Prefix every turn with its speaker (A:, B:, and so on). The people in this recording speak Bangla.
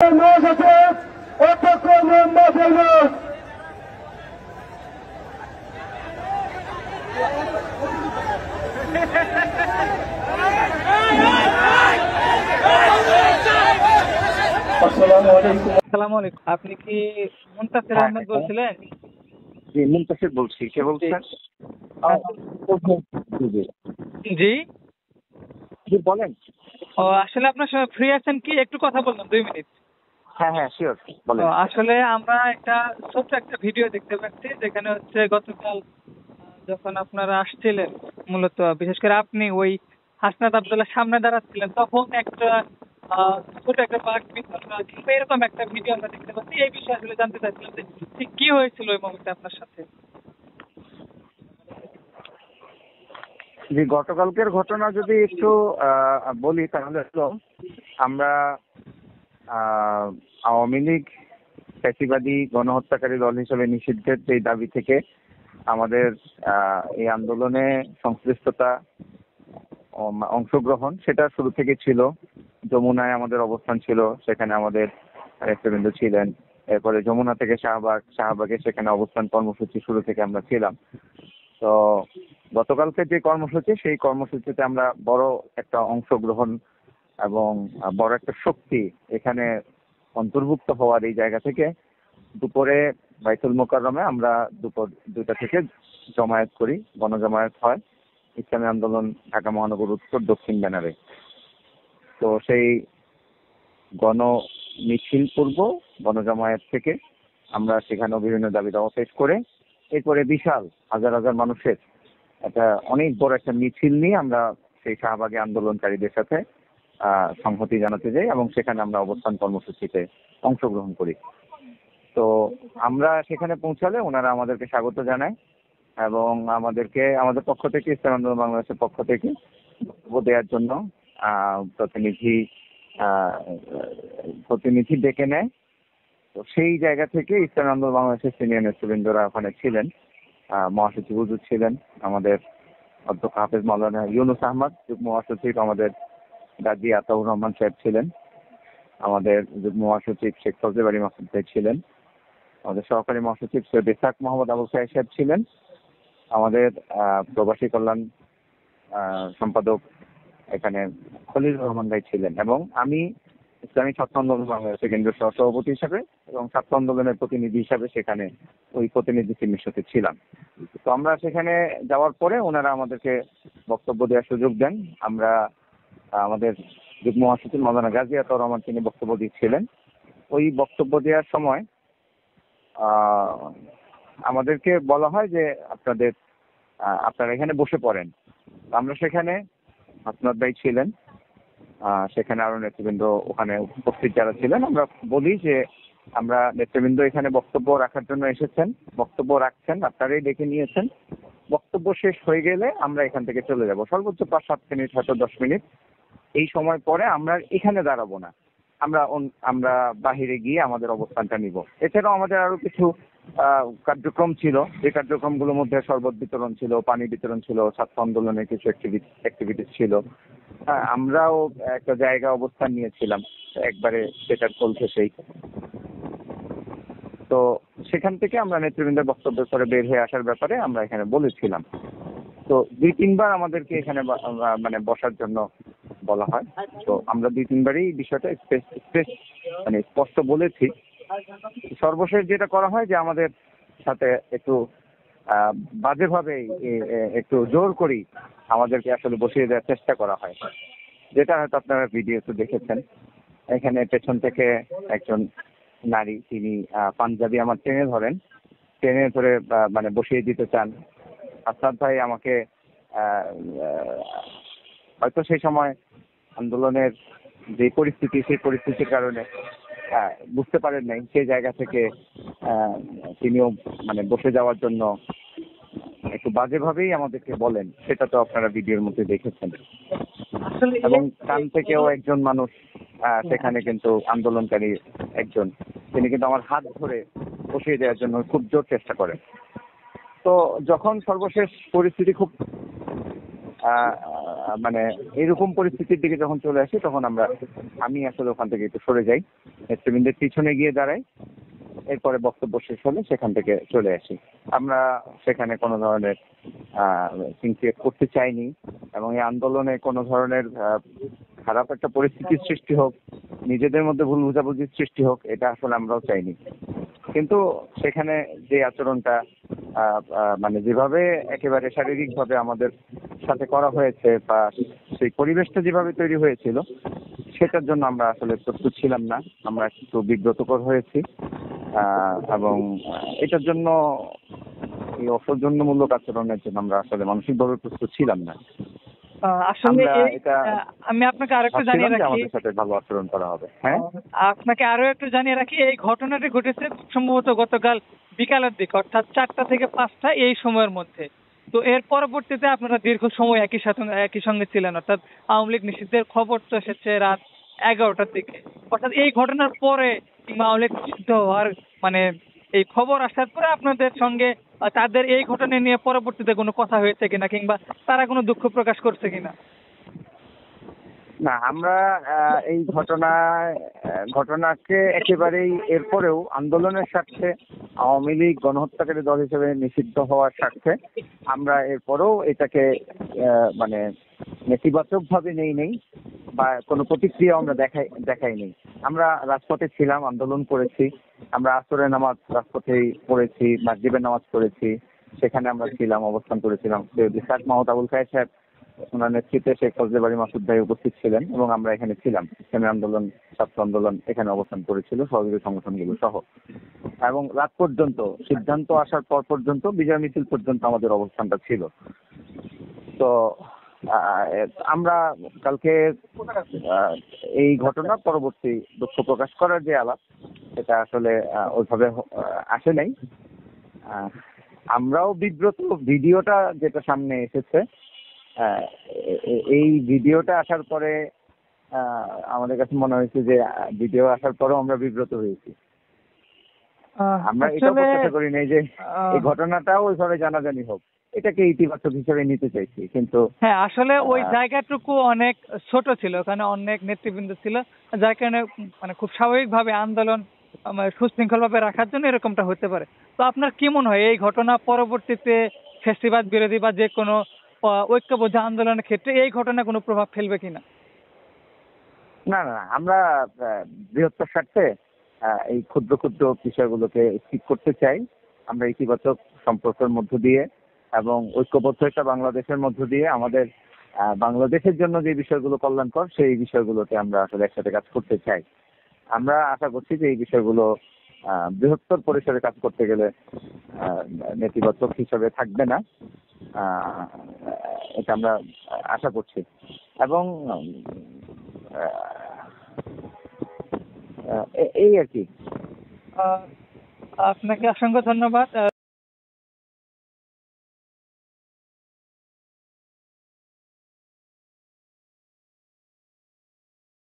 A: বিএনপির মহাসচিব অধ্যক্ষ মোহাম্মদ ইউনূস। আসসালামু আলাইকুম।
B: আপনি কি মুনতাসির আহমেদ বলছিলেন?
C: জি, মুনতাসির বলছি। কে বলছেন?
B: জি।
C: জি বলেন।
B: ও আসলে আপনার সঙ্গে ফ্রি আছেন কি? একটু কথা বললাম 2 মিনিট।
C: হ্যাঁ শিওর বলেন।
B: আসলে আমরা ছোট্ট একটা ভিডিও দেখতে পাচ্ছি, যেখানে হচ্ছে গতকাল যখন আপনারা আসছিলেন, মূলত বিশেষ করে আপনি ওই হাসনাত আব্দুল্লাহ সামনে দাঁড়াচ্ছিলেন, তখন একটা ছোট একটা বাঘ বিতরণ এরকম একটা ভিডিও আমরা দেখতে পাচ্ছি। এই বিষয়ে আসলে জানতে চাইছিলাম যে ঠিক কি হয়েছিল ওই মুহূর্তে আপনার সাথে।
C: জি, গতকালকের ঘটনা যদি একটু বলি তাহলে হলো আমরা আওয়ামী লীগ ফ্যাসিবাদী গণহত্যাকারী দল হিসেবে নিষিদ্ধের সেই দাবি থেকে আমাদের এই আন্দোলনে সংশ্লিষ্টতা অংশগ্রহণ সেটা শুরু থেকে ছিল। যমুনায় আমাদের অবস্থান ছিল, সেখানে আমাদের নেতৃবৃন্দ ছিলেন। এরপরে যমুনা থেকে শাহবাগে সেখানে অবস্থান কর্মসূচি শুরু থেকে আমরা ছিলাম। তো গতকালকে যে কর্মসূচি, সেই কর্মসূচিতে আমরা বড় একটা অংশগ্রহণ এবং বড় একটা শক্তি এখানে অন্তর্ভুক্ত হওয়ার এই জায়গা থেকে দুপুরে বাইতুল মোকাররমে আমরা দুপুর 2টা থেকে জমায়েত করি, গণজমায়েত হয় ইসলামী আন্দোলন ঢাকা মহানগর উত্তর দক্ষিণ ব্যানারে। তো সেই গণ মিছিল পূর্ব গণজমায়েত থেকে আমরা সেখানেও বিভিন্ন দাবি দাওয়া পেশ করে এরপরে বিশাল হাজার হাজার মানুষের একটা অনেক বড় একটা মিছিল নিয়ে আমরা সেই শাহবাগী আন্দোলনকারীদের সাথে সংহতি জানাতে যাই এবং সেখানে আমরা অবস্থান কর্মসূচিতে অংশগ্রহণ করি। তো আমরা সেখানে পৌঁছালে ওনারা আমাদেরকে স্বাগত জানায় এবং আমাদের পক্ষ থেকে ইসলামী আন্দোলন বাংলাদেশের পক্ষ থেকে বক্তব্য দেওয়ার জন্য প্রতিনিধি ডেকে নেয়। তো সেই জায়গা থেকে ইসলামী আন্দোলন বাংলাদেশের সিনিয়র নেতৃবৃন্দরা ওখানে ছিলেন। মহাসচিব হুজুর ছিলেন, আমাদের অধ্যক্ষ হাফেজ মাওলানা ইউনূস আহমদ, যুগ্ম মহাসচিব আমাদের গাজী আতাউর রহমান সাহেব ছিলেন, আমাদের যুগ্ম মহাসচিব শেখ ফজলে বাড়ি মাসুদ ভাই ছিলেন, আমাদের সহকারী মহাসচিব সৈয়দ ইসহাক মোহাম্মদ আবুল সাহেব সাহেব ছিলেন, আমাদের প্রবাসী কল্যাণ সম্পাদক এখানে খলিলুর রহমান ভাই ছিলেন এবং আমি ইসলামী ছাত্র আন্দোলন বাংলাদেশের কেন্দ্রীয় সহসভাপতি হিসাবে এবং ছাত্র আন্দোলনের প্রতিনিধি হিসাবে সেখানে ওই প্রতিনিধি টিমের সাথে ছিলাম। তো আমরা সেখানে যাওয়ার পরে ওনারা আমাদেরকে বক্তব্য দেওয়ার সুযোগ দেন। আমাদের যুগ্ম মহাসচিব মাওলানা গাজী আতাউর রহমান তিনি বক্তব্য দিচ্ছিলেন। ওই বক্তব্য দেওয়ার সময় আমাদেরকে বলা হয় যে আপনারা এখানে বসে পড়েন। আমরা সেখানে হাসনাত ভাই ছিলেন, সেখানে আরো নেতৃবৃন্দ ওখানে উপস্থিত যারা ছিলেন, আমরা বলি যে আমরা নেতৃবৃন্দ এখানে বক্তব্য রাখার জন্য এসেছেন, বক্তব্য রাখছেন, আপনারাই ডেকে নিয়েছেন, বক্তব্য শেষ হয়ে গেলে আমরা এখান থেকে চলে যাব, সর্বোচ্চ 5-7 মিনিট হয়তো 10 মিনিট, এই সময় পরে আমরা এখানে দাঁড়াবো না, আমরা বাহিরে গিয়ে আমাদের অবস্থানটা নিব। এছাড়াও আমাদের আরো কিছু কার্যক্রম ছিল, যে কার্যক্রমগুলোর মধ্যে শরবত বিতরণ ছিল, পানি বিতরণ ছিল, ছাত্র আন্দোলনের কিছু অ্যাক্টিভিটিস ছিল। আমরাও একটা জায়গা অবস্থান নিয়েছিলাম একবারে সেটার চলছে সেই। তো সেখান থেকে আমরা নেতৃবৃন্দের বক্তব্য করে বের হয়ে আসার ব্যাপারে আমরা এখানে বলেছিলাম। তো 2-3 বার আমাদেরকে এখানে মানে বসার জন্য বলা হয়। তো আমরা 2-3 বারই বিষয়টা স্পষ্ট বলেছি। সর্বশেষ যেটা করা হয় যে আমাদের সাথে একটু বাজেভাবে একটু জোর করেই আমাদেরকে আসলে বসিয়ে দেওয়ার চেষ্টা করা হয়, যেটা হয়তো আপনারা ভিডিওতে দেখেছেন। এখানে পেছন থেকে একজন নারী, তিনি পাঞ্জাবি আমার টেনে ধরে মানে বসিয়ে দিতে চান। হাসনাত ভাই আমাকে হয়তো সেই সময় আন্দোলনের যে পরিস্থিতি, সেই পরিস্থিতির কারণে বুঝতে পারেন নাই, সেই জায়গা থেকে তিনিও মানে বসে যাওয়ার জন্য একটু বাজেভাবেই আমাদেরকে বলেন, সেটা তো আপনারা ভিডিওর মধ্যে দেখেছেন। এবং কান থেকেও একজন মানুষ সেখানে কিন্তু আন্দোলনকারী একজন, তিনি কিন্তু আমার হাত ধরে বসিয়ে দেওয়ার জন্য খুব জোর চেষ্টা করেন। তো যখন সর্বশেষ পরিস্থিতি খুব মানে এরকম পরিস্থিতির দিকে যখন চলে আসি, তখন আমি আসলে ওখান থেকে একটু সরে যাই নেতৃবৃন্দের পিছনে গিয়ে দাঁড়াই, এরপরে বক্তব্য শেষ হলে সেখান থেকে চলে আসি। আমরা সেখানে কোনো ধরনের সিন ক্রিয়েট করতে চাইনি, এবং এই আন্দোলনে কোনো ধরনের খারাপ একটা পরিস্থিতির সৃষ্টি হোক, নিজেদের মধ্যে ভুল বোঝাবুঝির সৃষ্টি হোক, এটা আসলে আমরাও চাইনি। কিন্তু সেখানে যে আচরণটা মানে যেভাবে একেবারে শারীরিকভাবে আমাদের সাথে করা হয়েছে, বা সেই পরিবেশটা যেভাবে তৈরি হয়েছিল, সেটার জন্য আমরা আসলে প্রস্তুত ছিলাম না। আমরা একটু বিব্রতকর হয়েছি, এবং এটার জন্য, এই অসৌজন্যমূলক আচরণের জন্য আমরা আসলে মানসিকভাবে প্রস্তুত ছিলাম না।
B: আসলে
C: আমরা এটা
B: আমি আপনাকে আরেকটু জানিয়ে রাখি,
C: আমাদের সাথে ভালো আচরণ করা হবে। হ্যাঁ,
B: আপনাকে আরো একটু জানিয়ে রাখি, এই ঘটনাটি ঘটেছে খুব সম্ভবত গতকাল বিকালের দিকে, অর্থাৎ 4টা থেকে 5টা এই সময়ের মধ্যে। তো এর পরবর্তীতে আপনারা দীর্ঘ সময় একই সঙ্গে ছিলেন, অর্থাৎ আওয়ামী লীগ নিষিদ্ধের খবর তো এসেছে রাত 11টার দিকে। অর্থাৎ এই ঘটনার পরে কিংবা আওয়ামী লীগ নিষিদ্ধ হওয়ার মানে এই খবর আসার পরে আপনাদের সঙ্গে তাদের এই ঘটনা নিয়ে পরবর্তীতে কোনো কথা হয়েছে কিনা, কিংবা তারা কোনো দুঃখ প্রকাশ করছে কিনা?
C: না, আমরা এই ঘটনাকে একেবারেই এরপরেও আন্দোলনের স্বার্থে, আওয়ামী লীগ গণহত্যাকারী দল হিসেবে নিষিদ্ধ হওয়ার স্বার্থে আমরা এরপরেও এটাকে মানে নেতিবাচক ভাবে নেই, বা কোনো প্রতিক্রিয়া আমরা দেখাইনি। আমরা রাজপথে ছিলাম, আন্দোলন করেছি, আমরা আসরের নামাজ রাজপথেই পড়েছি, মাগরিবের নামাজ পড়েছি, সেখানে আমরা ছিলাম, অবস্থান করেছিলাম। শেখ মাহমুদ আবুল খায়ের সাহেব, ওনার নেতৃত্বে শেখ ফজলে বাড়ি মাসুদ ভাই উপস্থিত ছিলেন, এবং আমরা এখানে ছিলাম। ইসলামী আন্দোলন, ছাত্র আন্দোলন এখানে অবস্থান করেছিল, সহযোগী সংগঠনগুলো সহ। এবং রাত পর্যন্ত, সিদ্ধান্ত আসার পর পর্যন্ত, বিজয় মিছিল পর্যন্ত আমাদের অবস্থানটা ছিল। তো আমরা কালকে এই ঘটনা পরবর্তী দুঃখ প্রকাশ করার যে আলাপ, সেটা আসলে ওইভাবে আসে নাই। আমরাও বিব্রত। ভিডিওটা যেটা সামনে এসেছে, এই ভিডিওটা আসার পরে আমাদের কাছে মনে হয়েছে যে ভিডিও আসার পরেও আমরা বিব্রত হয়েছি। আমরা এটা প্রত্যাশা করি নাই যে এই ঘটনাটাও ওইভাবে জানাজানি হোক, এটাকে ইতিবাচক হিসেবে নিতে চাইছি। কিন্তু
B: হ্যাঁ, আসলে ওই জায়গাটুকু অনেক ছোট ছিল, ওখানে অনেক নেতৃবৃন্দ ছিল, যার কারণে মানে খুব স্বাভাবিকভাবে আন্দোলন সুশৃঙ্খল ভাবে রাখার জন্য এরকমটা হতে পারে। তো আপনার কি মনে হয় এই ঘটনা পরবর্তীতে ফ্যাসিবাদ বিরোধী বা যে কোনো ঐক্যবদ্ধ আন্দোলনের ক্ষেত্রে এই ঘটনা কোনো প্রভাব ফেলবে কিনা?
C: না, আমরা বৃহত্তর স্বার্থে এই ক্ষুদ্র ক্ষুদ্র বিষয়গুলোকে ঠিক করতে চাই। আমরা ইতিবাচক সম্পর্কের মধ্য দিয়ে এবং ঐক্যবদ্ধ একটা বাংলাদেশের মধ্য দিয়ে আমাদের বাংলাদেশের জন্য যে বিষয়গুলো কল্যাণকর, সেই বিষয়গুলোতে আমরা আসলে একসাথে কাজ করতে চাই। আমরা আশা করছি যে এই বিষয়গুলো বৃহত্তর পরিসরে কাজ করতে গেলে নেতিবাচক হিসাবে থাকবে না, এটা আমরা আশা করছি। এবং এই আর কি।
B: আপনাকে অসংখ্য ধন্যবাদ।